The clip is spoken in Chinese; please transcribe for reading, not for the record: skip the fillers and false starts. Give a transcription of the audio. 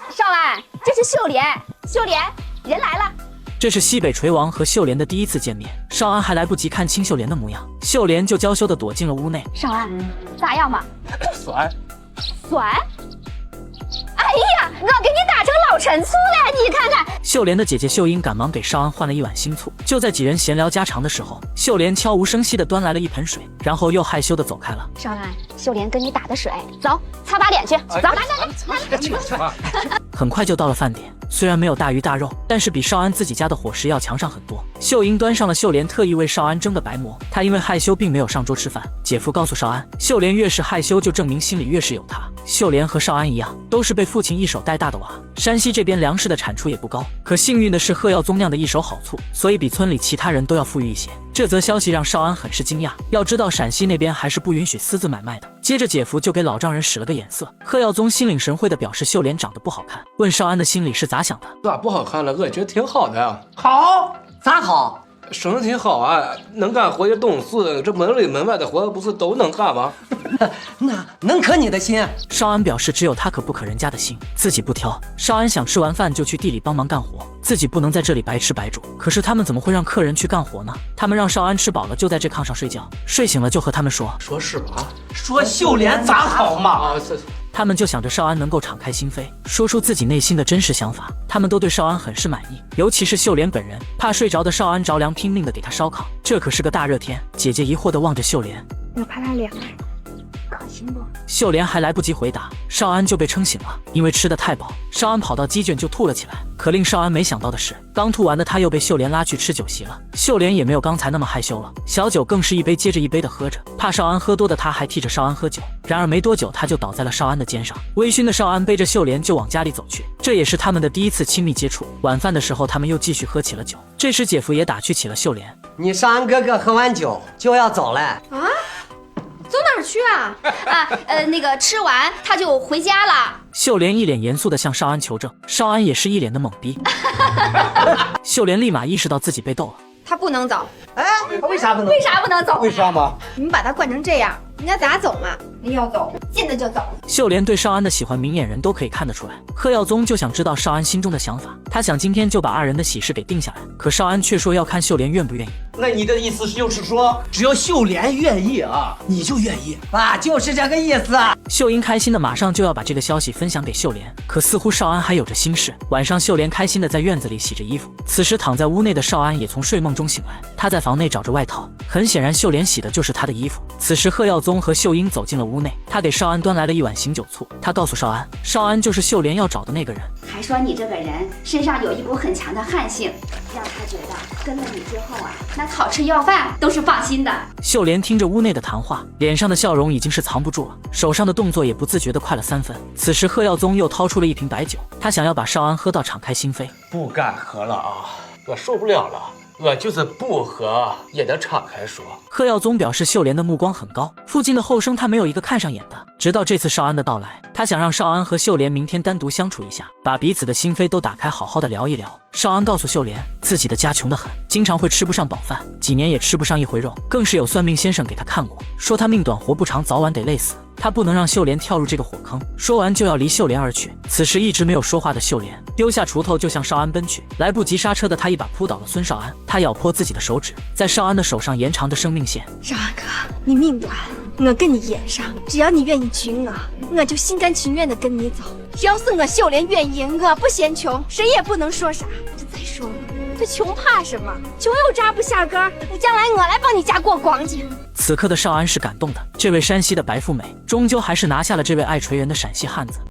少安，这是秀莲，秀莲，人来了。这是西北锤王和秀莲的第一次见面，少安还来不及看清秀莲的模样，秀莲就娇羞地躲进了屋内。少安，咋样嘛？酸，酸？哎呀，我给你打成老陈醋了，你看看。秀莲的姐姐秀英赶忙给少安换了一碗新醋。就在几人闲聊家常的时候，秀莲悄无声息地端来了一盆水，然后又害羞地走开了。少安，秀莲跟你打的水，走，擦把脸去。走，来。很快就到了饭点，虽然没有大鱼大肉，但是比少安自己家的伙食要强上很多。秀英端上了秀莲特意为少安蒸的白馍，她因为害羞并没有上桌吃饭。姐夫告诉少安，秀莲越是害羞，就证明心里越是有她。秀莲和少安一样，都是被父亲一手带大的娃。山西这边粮食的产出也不高，可幸运的是贺耀宗酿的一手好醋，所以比村里其他人都要富裕一些。这则消息让少安很是惊讶，要知道陕西那边还是不允许私自买卖的。接着姐夫就给老丈人使了个眼色，贺耀宗心领神会的表示秀莲长得不好看，问少安的心里是咋想的。咋不好看了？我觉得挺好的呀。好，咋好？生得挺好啊，能干活也懂事，这门里门外的活不是都能干吗？那能可你的心？少安表示只有他可不可人家的心，自己不挑。少安想吃完饭就去地里帮忙干活，自己不能在这里白吃白住。可是他们怎么会让客人去干活呢？他们让少安吃饱了就在这炕上睡觉，睡醒了就和他们说是吧？说秀莲咋好嘛？啊，他们就想着少安能够敞开心扉，说出自己内心的真实想法。他们都对少安很是满意，尤其是秀莲本人，怕睡着的少安着凉，拼命的给他烧烤。这可是个大热天。姐姐疑惑地望着秀莲，我怕他凉，可行不？秀莲还来不及回答，少安就被撑醒了。因为吃得太饱，少安跑到鸡圈就吐了起来。可令少安没想到的是，刚吐完的他又被秀莲拉去吃酒席了。秀莲也没有刚才那么害羞了，小酒更是一杯接着一杯的喝着。怕少安喝多的他还替着少安喝酒，然而没多久他就倒在了少安的肩上。微醺的少安背着秀莲就往家里走去，这也是他们的第一次亲密接触。晚饭的时候他们又继续喝起了酒。这时姐夫也打趣起了秀莲，你少安哥哥喝完酒就要走了啊？走哪儿去啊？那个吃完他就回家了。秀莲一脸严肃地向少安求证，少安也是一脸的懵逼。秀莲立马意识到自己被逗了。他不能走。哎，为啥不能？为啥不能走？为啥嘛？你们把他惯成这样，人家咋走嘛？你要走，进来就走。秀莲对少安的喜欢明眼人都可以看得出来。贺耀宗就想知道少安心中的想法，他想今天就把二人的喜事给定下来，可少安却说要看秀莲愿不愿意。那你的意思就是说，只要秀莲愿意啊，你就愿意啊？就是这个意思。秀英开心的马上就要把这个消息分享给秀莲，可似乎少安还有着心事。晚上秀莲开心的在院子里洗着衣服，此时躺在屋内的少安也从睡梦中醒来，他在房内找着外套，很显然秀莲洗的就是他的衣服。此时贺耀宗和秀英走进了屋内，他给少安端来了一碗醒酒醋，他告诉少安，少安就是秀莲要找的那个人，还说你这个人身上有一股很强的悍性，让他觉得跟了你之后啊，那讨吃要饭都是放心的。秀莲听着屋内的谈话，脸上的笑容已经是藏不住了，手上的动作也不自觉地快了3分。此时贺耀宗又掏出了一瓶白酒，他想要把少安喝到敞开心扉。不敢喝了啊，我受不了了。我就是不喝也得敞开说。贺耀宗表示秀莲的目光很高，附近的后生他没有一个看上眼的。直到这次少安的到来，他想让少安和秀莲明天单独相处一下，把彼此的心扉都打开，好好的聊一聊。少安告诉秀莲，自己的家穷得很，经常会吃不上饱饭，几年也吃不上一回肉，更是有算命先生给他看过，说他命短活不长，早晚得累死。他不能让秀莲跳入这个火坑。说完就要离秀莲而去。此时一直没有说话的秀莲丢下锄头就向少安奔去，来不及刹车的他一把扑倒了孙少安。他咬破自己的手指，在少安的手上延长着生命线。少安哥，你命短，我跟你演上，只要你愿意娶我，我就心甘情愿的跟你走。要是我秀莲愿意，我不嫌穷，谁也不能说啥。再说了，这穷怕什么？穷又扎不下根儿，你将来我来帮你家过光景。此刻的少安是感动的，这位山西的白富美终究还是拿下了这位爱锤人的陕西汉子。